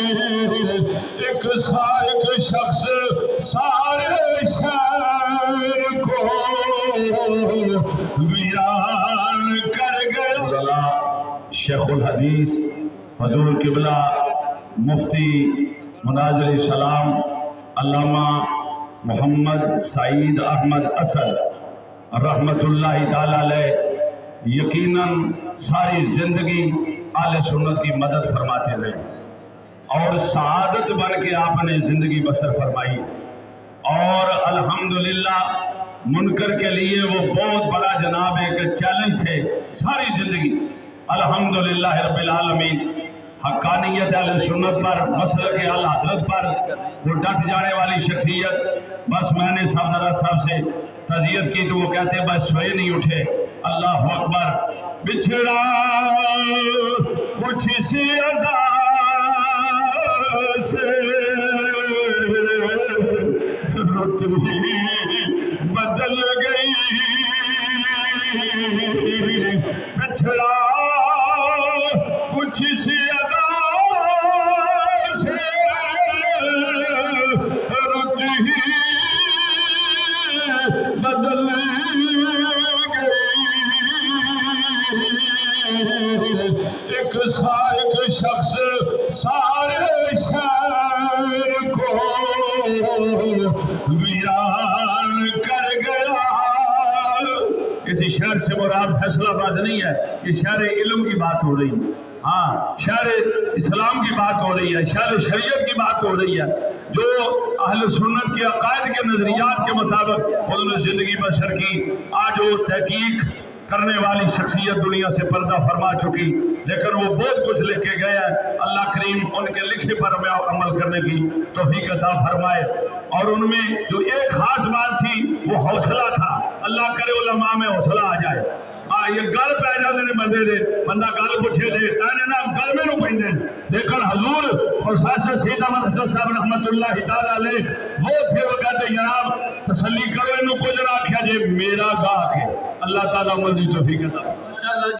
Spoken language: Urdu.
ایک شخص سارے شہر کو ویران کر گیا۔ شیخ الحدیث حضور قبلہ مفتی مناظر سلام علامہ محمد سعید احمد اسد رحمت اللہ تعالی علیہ یقیناً ساری زندگی اہل سنت کی مدد فرماتے رہے اور سعادت بن کے آپ نے زندگی بسر فرمائی، اور الحمدللہ منکر کے لیے وہ بہت بڑا جناب ایک چیلنج تھے ساری زندگی۔ الحمدللہ رب العالمین حقانیت اہل سنت پر، مسلک اعلی حضرت پر وہ ڈٹ جانے والی شخصیت۔ بس میں نے صاحب سے تعزیت کی تو وہ کہتے بس سوئے نہیں اٹھے۔ اللہ اکبر۔ بچھڑا کچھ سی ادا سے رت بھی بدل گئی، بچھڑا کچھ سی ادا سے رت ہی بدل ایک شخص سارے شہر کو ویران کر گیا۔ کسی شہر سے مراد فیصلہ آباد نہیں ہے، یہ شہر علم کی بات ہو رہی ہے، ہاں شہر اسلام کی بات ہو رہی ہے، شہر شریعت کی بات ہو رہی ہے، جو اہل سنت کے عقائد کے نظریات کے مطابق انہوں نے زندگی بسر کی۔ آج وہ تحقیق کرنے والی شخصیت دنیا سے پردہ فرما چکی، لیکن وہ بہت کچھ لکھ کے گئے ہیں۔ اللہ کریم ان کے لکھے پر ہمیں عمل کرنے کی توفیق عطا فرمائے۔ اور ان میں جو ایک خاص بات تھی وہ حوصلہ تھا۔ اللہ کرے علماء میں حوصلہ آ جائے۔ یہ گل پہ جاتے نے بندے دے، بندہ گل پوچھے دے اینے نا گل میں نو پہنے، لیکن حضور اور پروفیسر سید احمد حسن صاحب رحمت اللہ تعالی علیہ وہ پھر وہ کہتے جناب تسلی کرو انہوں کو جناب کیا جے میرا گاہ کے۔ اللہ تعالیٰ عمل دی توفیق عطا۔